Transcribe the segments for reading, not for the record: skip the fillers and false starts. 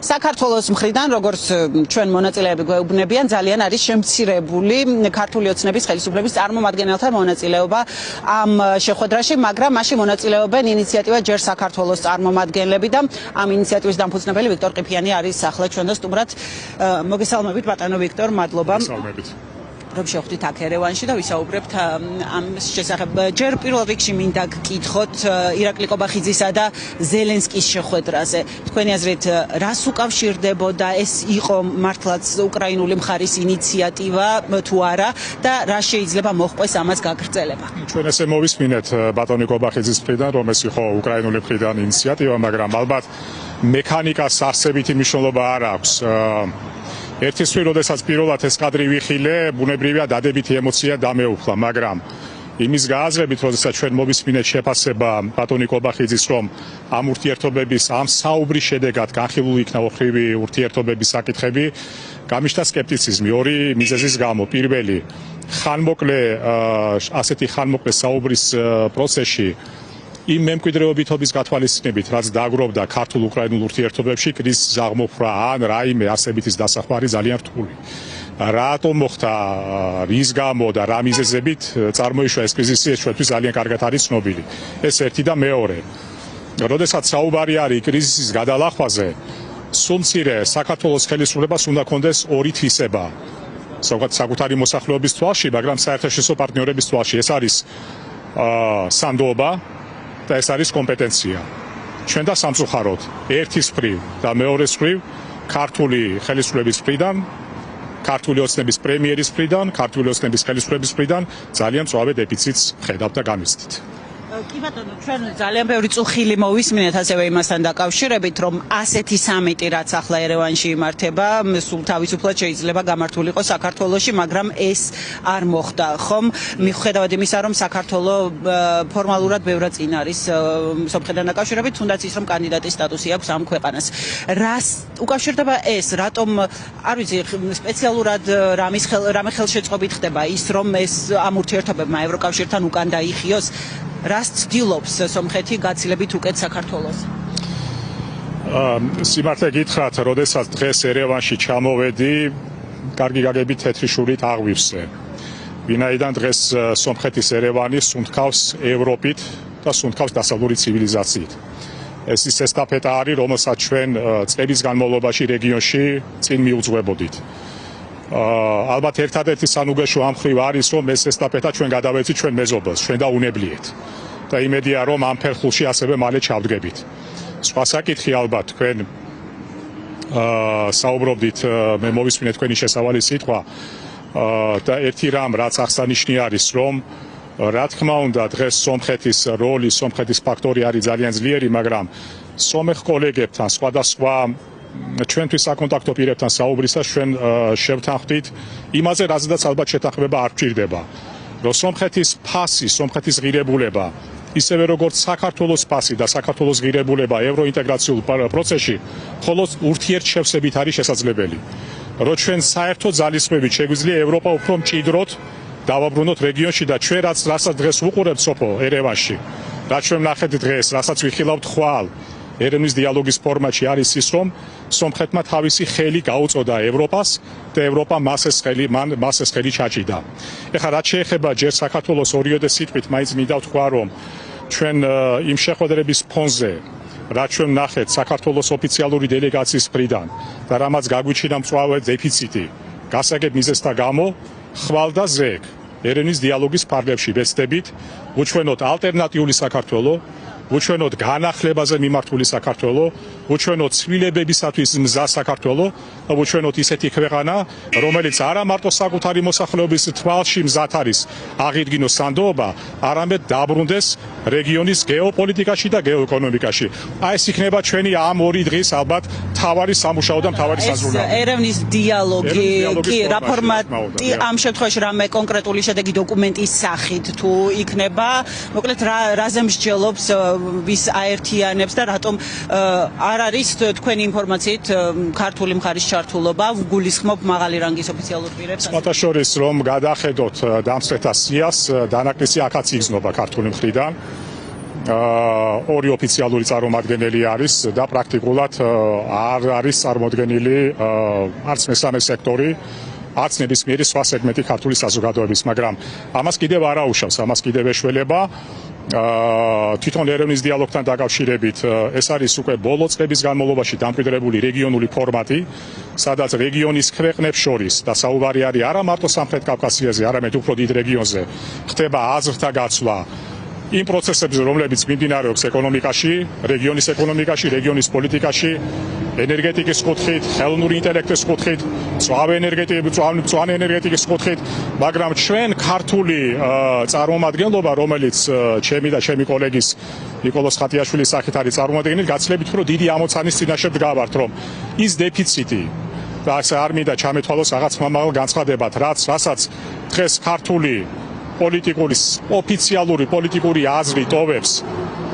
საქართველოს მხრიდან, როგორც ჩვენ მონაწილეები გვეუბნებიან, ძალიან არის შემცირებული ქართული ოცნების ხელისუფლების წარმომადგენელთა მონაწილეობა ამ შეხვედრაში, მაგრამ მასში მონაწილეობენ ინიციატივა ჯერ საქართველოს წარმომადგენლები და ამ ინიციატივის დამფუძნებელი ვიქტორ ყიფიანი არის ახლა ჩვენთან სტუმრად. მოგესალმებით ბატონო ვიქტორ, მადლობა. რომ შევხვდით აქ ერევანში და ვისაუბრებთ ამ შესახებ. ჯერ პირველ რიგში მინდა გკითხოთ ირაკლი ყობახიძისა და ზელენსკის შეხვედრაზე. თქვენი აზრით, რას უკავშირდებოდა ეს იყო მართლაც უკრაინული მხარის ინიციატივა თუ არა და რა შეიძლება მოჰყვეს ამას გაგრძელება? ჩვენ ესე მოვისმინეთ ბატონი ყობახიძის მხრიდან, რომ ეს იყო უკრაინული მხრიდან ინიციატივა, მაგრამ ალბათ მექანიკას არსებითი მნიშვნელობა არ აქვს. ერთის მხრივ, როდესაც პირველად ეს კადრი ვიხილე, ბუნებრივია დადებითი ემოცია დამეუფლა, მაგრამ იმის გააზრებით, როდესაც ჩვენ მოვისმინეთ შეფასება ბატონი ყობახიძის, რომ ამ ურთიერთობების, ამ საუბრის შედეგად განხილული იქნა ოქრივი ურთიერთობების საკითხები, გამიშთა სკეპტიციზმი ორი მიზეზის გამო. პირველი, ასეთი ხანმოკლე საუბრის პროცესში იმ მემკვიდრეობითობის გათვალისწინებით, რაც დააგროვდა ქართულ-უკრაინულ ურთიერთობებში, კრიზისის აღმოფხვრა ან რაიმე არსებითის დასახვარი ძალიან რთული. რატომ მოხდა, რის გამო და რა მიზეზებით წარმოიშვა ეს კრიზისი, ეს ჩვენთვის ძალიან კარგად არის ცნობილი. ეს ერთი და მეორე. როდესაც საუბარი არის კრიზისის გადალახვაზე, სულ მცირე საქართველოს ხელისუფლებას უნდა კონდეს ორი თვისება. საკუთარი მოსახლეობის თვალში, მაგრამ საერთაშორისო პარტნიორების თვალში. ეს არის სანდოობა და ეს არის კომპეტენცია. ჩვენ და სამწუხაროდ, ერთის მხრივ და მეორეს მხრივ ქართული ხელისუფლების მხრიდან, ქართული ოცნების პრემიერის მხრიდან, ქართული ოცნების ხელისუფლების მხრიდან ძალიან მწვავე დეფიციტს ხედავ და განვიცდით. კი ბატონო, ჩვენ ძალიან ბევრი წუხილი მოვისმინეთ ასევე იმასთან დაკავშირებით, რომ ასეთი სამიტი, რაც ახლა ერევანში იმართება, სულ თავისუფლად შეიძლება გამართული იყოს საქართველოში, მაგრამ ეს არ მოხდა, ხომ? მიუხედავად იმისა, რომ საქართველო ფორმალურად ბევრად წინ არის სომხეთთან დაკავშირებით, თუნდაც ის, რომ კანდიდატის სტატუსი აქვს ამ ქვეყანას. რას უკავშირდება ეს? რატომ, არ ვიცი, სპეციალურად რამე ხელშეწყობით ხდება ის, რომ ეს ამ ურთიერთობებმა ევროკავშირთან უკან დაიხიოს? რას ცდილობს სომხეთი გაცილებით უკეთ საქართველოს? სიმართლე გითხრათ, როდესაც დღეს ერევანში ჩამოვედი, კარგი გაგებით თეთრი შურით აღვივსე. ვინაიდან დღეს სომხეთის ერევანი სუნთქავს ევროპით და სუნთქავს დასავლური ცივილიზაციით. ეს ის ესტაფეტა არის, რომელსაც ჩვენ წლების განმავლობაში რეგიონში წინ მიუძღვებოდით. ალბათ ერთადერთი სანუგეშო ამ მხრივ არის, რომ ეს ესტაფეტა ჩვენ გადავეცით ჩვენ მეზობელს, ჩვენ დაუნებლიეთ. და იმედია, რომ ამ ფერხულში ასევე მალე ჩავდგებით. სხვა საკითხი ალბათ თქვენ საუბრობდით, მე მოვისმინე თქვენი შესავალი სიტყვა და ერთი რამ, რაც აღსანიშნავი არის, რომ რა თქმა უნდა დღეს სომხეთის როლი, სომხეთის ფაქტორი არის ძალიან ძლიერი, მაგრამ სომეხ კოლეგებთან სხვადასხვა ჩვენთვის საკონტაქტო პირებთან საუბრისას ჩვენ შევთანხმდით იმაზე, რაზედაც ალბათ შეთანხმება არ გვჭირდება. რომ სომხეთის ფასი, სომხეთის ღირებულება, ისევე როგორც საქართველოს ფასი და საქართველოს ღირებულება ევროინტეგრაციულ პროცესში, მხოლოდ ურთიერთშევსებით არის შესაძლებელი. რომ ჩვენ საერთო ძალისხმევით შეგვიძლია ევროპა უფრო მჭიდროდ დავაბრუნოთ რეგიონში და ჩვენ რასაც დღეს ვუყურებთ სოფო ერევანში, რაც ჩვენ ვნახეთ დღეს, რასაც ვიხილავთ ხვალ ერევნის დიალოგის ფორმატში არის ის, რომ სომხეთმა თავისი ხელი გაუწოდა ევროპას და ევროპა მას ეს ხელი ჩაჭიდა. ეხლა რაც შეეხება ჯერ საქართველოს ორიოდე სიტყვით, მაინც მინდა ვთქვა, რომ ჩვენ იმ შეხვედრების ფონზე, რაც ჩვენ ვნახეთ საქართველოს ოფიციალური დელეგაციის მხრიდან და რამაც გაგვიჩინა მწვავე დეფიციტი, გასაგებ მიზეზთა გამო, ხვალ და ზეგ ერევნის დიალოგის ფარგლებში ვეცდებით, უჩვენოთ ალტერნატიული საქართველო, უჩვენოთ განახლებაზე მიმართული საქართველო, უჩვენოთ ცვლილებებისათვის მზა საქართველო და უჩვენოთ ისეთი ქვეყანა, რომელიც არა მარტო საკუთარი მოსახლეობის თვალში მზად არის აღიდგინოს სანდოობა, არამედ დაბრუნდეს რეგიონის გეოპოლიტიკაში და გეოეკონომიკაში. აი ეს იქნება ჩვენი ამ ორი დღის ალბათ მთავარი სამუშაო და მთავარი საზრუნავი. ერევნის დიალოგი, კი, რა ფორმატი ამ შემთხვევაში რამე კონკრეტული შედეგი დოკუმენტის სახით თუ იქნება, მოკლედ რაზე მსჯელობს ვის აერთიანებს და რატომ არ არის თქვენი ინფორმაციით ქართული მხარის ჩართულობა, გულისხმობ მაღალი რანგის ოფიციალურ პირებს? სხვათა შორის რომ გადახედოთ დამსწრეთა სიას, დანაკლისი აქაც იგრძნობა ქართული მხრიდან. ორი ოფიციალური წარმომადგენელი არის და პრაქტიკულად არ არის წარმოდგენილი არც მესამე სექტორი, არც ნებისმიერი სხვა სეგმენტი ქართული საზოგადოების, მაგრამ ამას კიდევ არ აუშავს, ამას კიდევ ეშველება თვითონ ერევნის დიალოგთან დაკავშირებით ეს არის უკვე ბოლო წლების განმავლობაში დამკვიდრებული რეგიონული ფორმატი, სადაც რეგიონის ქვეყნებს შორის და საუბარი არის არა მარტო სამხრეთ კავკასიაზე, არამედ უფრო დიდ რეგიონზე, ხდება აზრთა გაცვლა იმ პროცესებზე, რომლებიც მიმდინარეობს ეკონომიკაში, რეგიონის ეკონომიკაში, რეგიონის პოლიტიკაში, ენერგეტიკის კუთხით, ხელოვნური ინტელექტის კუთხით, მწვანე ენერგეტიკის კუთხით, მაგრამ ჩვენ ქართული წარმომადგენლობა, რომელიც ჩემი და ჩემი კოლეგის ნიკოლოზ ხატიაშვილის სახით არის წარმოადგენილი, გაცილებით უფრო დიდი ამოცანის წინაშე დგავართ, რომ ის დეფიციტი და ასე არ მინდა ჩამეთვალოს რაღაც მომავალ განცხადებად, რასაც დღეს ქართული ოფიციალური პოლიტიკური აზრი ტოვებს,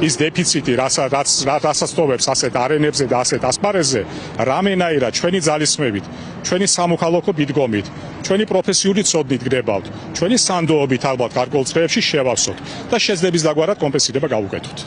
ის დეფიციტი, რასაც ტოვებს ასეთ არენებზე და ასეთ ასპარეზზე, რამენაირად ჩვენი ძალისხმევით, ჩვენი სამოქალაქო მიდგომით, ჩვენი პროფესიული ცოდნით გრებავთ, ჩვენი სანდოობით ალბათ გარკვეულ წრეებში შევავსოთ და შეძლების დაგვარად კომპენსირება გავუკეთოთ.